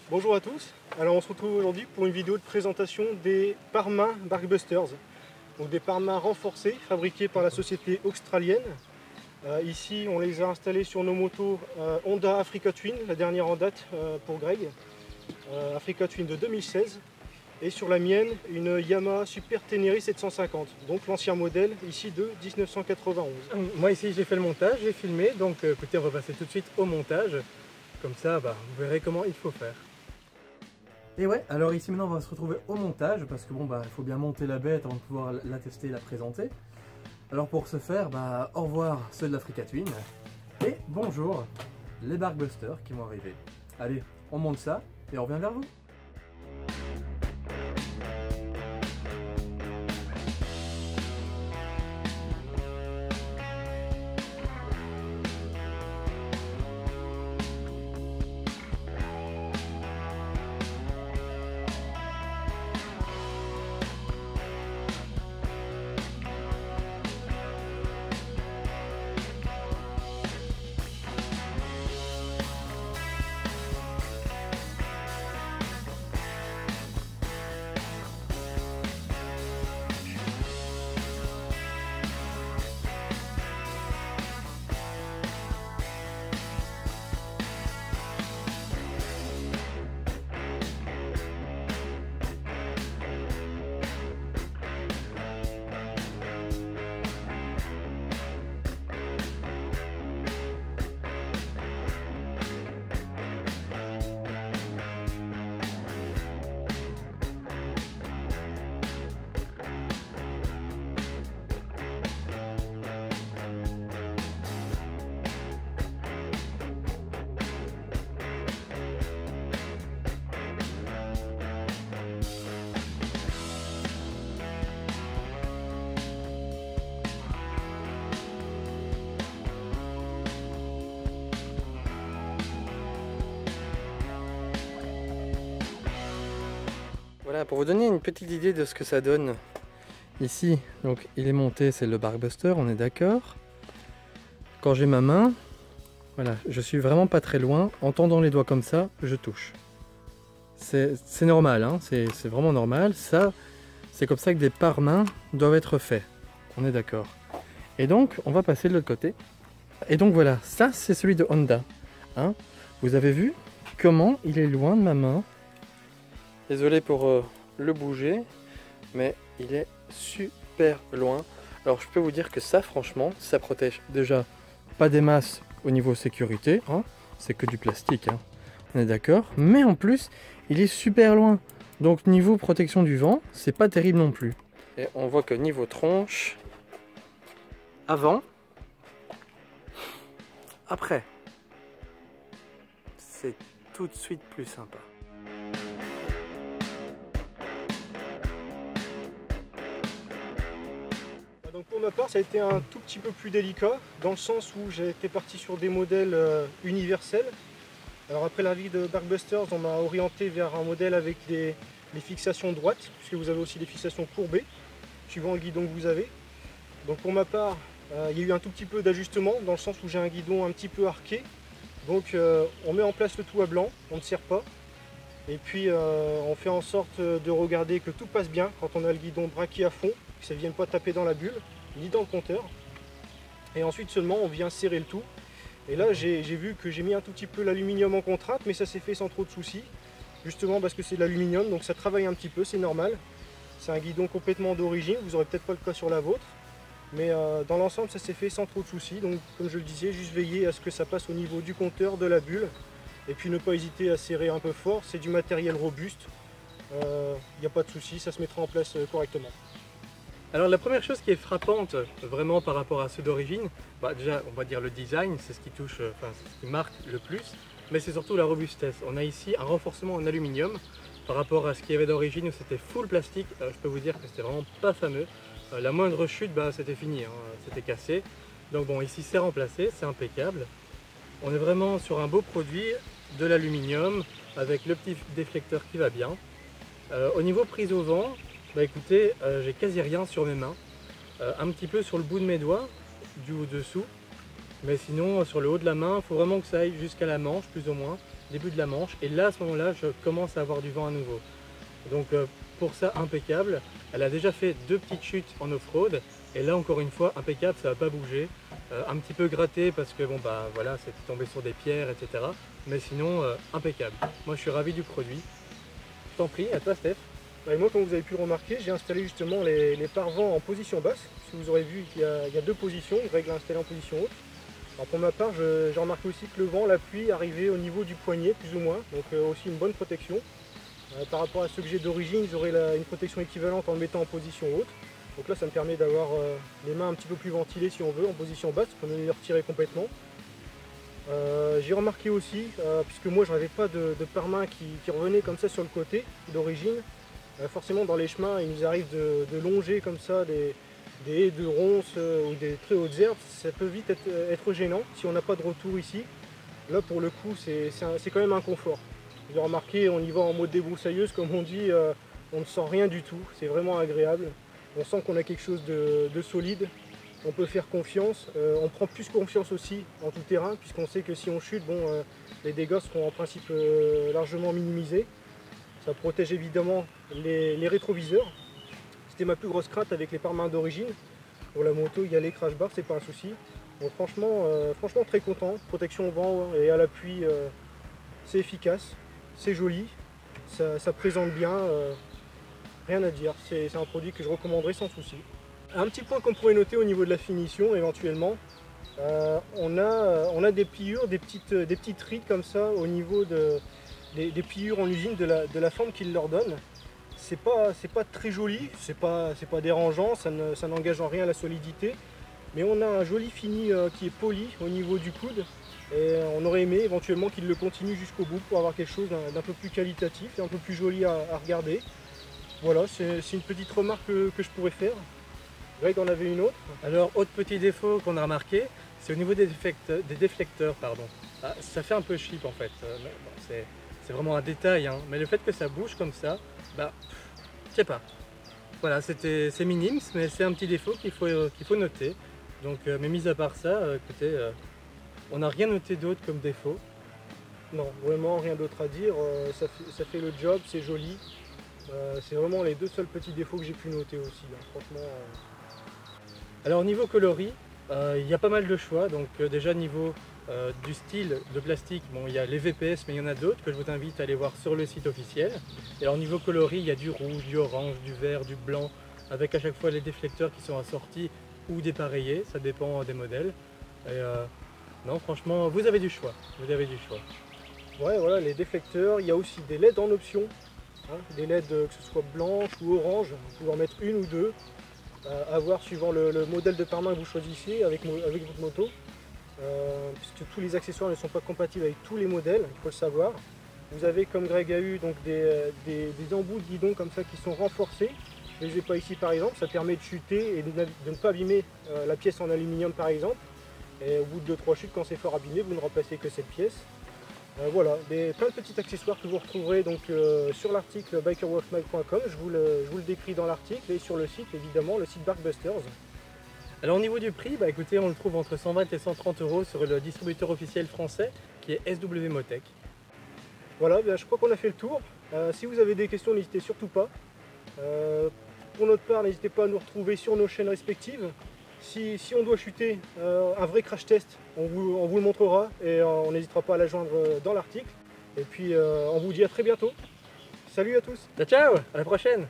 Bonjour à tous, alors on se retrouve aujourd'hui pour une vidéo de présentation des pare-mains Barkbusters. Donc des pare-mains renforcés fabriqués par la société australienne. Ici on les a installés sur nos motos Honda Africa Twin, la dernière en date pour Greg, Africa Twin de 2016. Et sur la mienne une Yamaha Super Tenere 750, donc l'ancien modèle ici de 1991. Moi ici j'ai fait le montage, j'ai filmé, donc écoutez on va passer tout de suite au montage. Comme ça vous verrez comment il faut faire. Et ouais, alors ici maintenant on va se retrouver au montage parce que bon il faut bien monter la bête avant de pouvoir la tester et la présenter. Alors pour ce faire, au revoir ceux de l'Africa Twin et bonjour les Barkbusters qui vont arriver. Allez, on monte ça et on revient vers vous. Voilà, pour vous donner une petite idée de ce que ça donne, ici, donc il est monté, c'est le Barkbuster, on est d'accord. Quand j'ai ma main, voilà, je suis vraiment pas très loin, en tendant les doigts comme ça, je touche. C'est normal, hein, c'est vraiment normal, ça, c'est comme ça que des pare-mains doivent être faits, on est d'accord. Et donc, on va passer de l'autre côté. Et donc voilà, ça c'est celui de Honda. Hein. Vous avez vu comment il est loin de ma main. Désolé pour le bouger, mais il est super loin. Alors je peux vous dire que ça, franchement, ça protège déjà pas des masses au niveau sécurité, hein. C'est que du plastique, hein. On est d'accord. Mais en plus, il est super loin. Donc niveau protection du vent, c'est pas terrible non plus. Et on voit que niveau tronche, avant, après, c'est tout de suite plus sympa. Donc pour ma part ça a été un tout petit peu plus délicat dans le sens où j'ai été parti sur des modèles universels. Alors après l'avis de Barkbusters on m'a orienté vers un modèle avec les fixations droites puisque vous avez aussi des fixations courbées suivant le guidon que vous avez. Donc pour ma part il y a eu un tout petit peu d'ajustement dans le sens où j'ai un guidon un petit peu arqué. Donc on met en place le tout à blanc, on ne serre pas. Et puis on fait en sorte de regarder que tout passe bien quand on a le guidon braqué à fond, que ça ne vienne pas taper dans la bulle, ni dans le compteur. Et ensuite seulement on vient serrer le tout. Et là j'ai vu que j'ai mis un tout petit peu l'aluminium en contrainte, mais ça s'est fait sans trop de soucis. Justement parce que c'est de l'aluminium, donc ça travaille un petit peu, c'est normal. C'est un guidon complètement d'origine, vous n'aurez peut-être pas le cas sur la vôtre. Mais dans l'ensemble ça s'est fait sans trop de soucis. Donc comme je le disais, juste veiller à ce que ça passe au niveau du compteur, de la bulle. Et puis ne pas hésiter à serrer un peu fort, c'est du matériel robuste, il n'y a pas de souci, ça se mettra en place correctement. Alors la première chose qui est frappante vraiment par rapport à ceux d'origine, déjà on va dire le design, c'est ce qui touche, c'est ce qui marque le plus, mais c'est surtout la robustesse. On a ici un renforcement en aluminium par rapport à ce qu'il y avait d'origine où c'était full plastique. Je peux vous dire que c'était vraiment pas fameux. La moindre chute, c'était fini, hein, c'était cassé. Donc bon, ici c'est remplacé, c'est impeccable. On est vraiment sur un beau produit, de l'aluminium avec le petit déflecteur qui va bien. Au niveau prise au vent, écoutez, j'ai quasi rien sur mes mains. Un petit peu sur le bout de mes doigts, du dessous. Mais sinon, sur le haut de la main, il faut vraiment que ça aille jusqu'à la manche, plus ou moins. début de la Manche, et là à ce moment-là je commence à avoir du vent à nouveau. Donc pour ça impeccable. Elle a déjà fait 2 petites chutes en off-road, et là encore une fois impeccable, ça va pas bouger. Un petit peu gratté parce que bon bah voilà, c'était tombé sur des pierres, etc. Mais sinon impeccable. Moi je suis ravi du produit. Je t'en prie, à toi Steph. Et moi, comme vous avez pu le remarquer, j'ai installé justement les pare-vents en position basse. Si vous aurez vu qu'il y a 2 positions, une règle installée en position haute. Alors pour ma part, j'ai remarqué aussi que le vent, la pluie arrivait au niveau du poignet, plus ou moins, donc aussi une bonne protection. Par rapport à ceux que j'ai d'origine, j'aurai une protection équivalente en le mettant en position haute. Donc là, ça me permet d'avoir les mains un petit peu plus ventilées si on veut, en position basse, pour ne les retirer complètement. J'ai remarqué aussi, puisque moi je n'avais pas de pare-main qui revenait comme ça sur le côté d'origine, forcément dans les chemins il nous arrive de longer comme ça des haies de ronces ou des très hautes herbes, ça peut vite être gênant si on n'a pas de retour ici. Là pour le coup c'est quand même un confort. Vous avez remarqué, on y va en mode débroussailleuse comme on dit, on ne sent rien du tout, c'est vraiment agréable. On sent qu'on a quelque chose de solide. On peut faire confiance, on prend plus confiance aussi en tout terrain puisqu'on sait que si on chute, bon, les dégâts seront en principe largement minimisés. Ça protège évidemment les rétroviseurs. C'était ma plus grosse crainte avec les pare-mains d'origine. Pour la moto, y aller crash bar, c'est pas un souci. Donc franchement très content. Protection au vent et à l'appui, c'est efficace, c'est joli, ça présente bien, rien à dire. C'est un produit que je recommanderais sans souci. Un petit point qu'on pourrait noter au niveau de la finition éventuellement, on a des pliures, des petites rides comme ça au niveau des pliures en usine de la forme qu'ils leur donnent. C'est pas très joli, c'est pas dérangeant, ça n'engage en rien la solidité, mais on a un joli fini qui est poli au niveau du coude, et on aurait aimé éventuellement qu'ils le continuent jusqu'au bout pour avoir quelque chose d'un peu plus qualitatif et un peu plus joli à regarder. Voilà, c'est une petite remarque que je pourrais faire. Greg en avait une autre. Alors, autre petit défaut qu'on a remarqué, c'est au niveau des déflecteurs. Pardon. Ah, ça fait un peu cheap en fait. Bon, c'est vraiment un détail, hein. Mais le fait que ça bouge comme ça, bah, je sais pas. Voilà, c'est minime, mais c'est un petit défaut qu'il faut noter. Donc, mais mis à part ça, écoutez, on n'a rien noté d'autre comme défaut. Non, vraiment rien d'autre à dire. Ça fait le job, c'est joli. C'est vraiment les 2 seuls petits défauts que j'ai pu noter aussi, hein. Franchement. Alors niveau coloris, il y a pas mal de choix. Donc déjà niveau du style de plastique, bon, il y a les VPS, mais il y en a d'autres que je vous invite à aller voir sur le site officiel. Et alors niveau coloris, il y a du rouge, du orange, du vert, du blanc, avec à chaque fois les déflecteurs qui sont assortis ou dépareillés, ça dépend des modèles. Et non, franchement, vous avez du choix. Vous avez du choix. Ouais, voilà, les déflecteurs, il y a aussi des LED en option. Hein, des LED que ce soit blanche ou orange, vous pouvez en mettre une ou deux. À voir suivant le modèle de pare-main que vous choisissez avec votre moto, puisque tous les accessoires ne sont pas compatibles avec tous les modèles, il faut le savoir. Vous avez, comme Greg a eu, donc des embouts de guidon comme ça qui sont renforcés. Je ne les ai pas ici par exemple, ça permet de chuter et de ne pas abîmer la pièce en aluminium par exemple. Et au bout de 2-3 chutes, quand c'est fort abîmé, vous ne remplacez que cette pièce. Voilà, plein de petits accessoires que vous retrouverez donc, sur l'article bikerworthmile.com, je vous le décris dans l'article, et sur le site évidemment, le site Barkbusters. Alors au niveau du prix, bah écoutez, on le trouve entre 120 et 130 € sur le distributeur officiel français qui est SW Motech. Voilà, je crois qu'on a fait le tour. Si vous avez des questions, n'hésitez surtout pas. Pour notre part, n'hésitez pas à nous retrouver sur nos chaînes respectives. Si on doit chuter un vrai crash test, on vous le montrera et on n'hésitera pas à la joindre dans l'article. Et puis on vous dit à très bientôt. Salut à tous. Ciao, à la prochaine.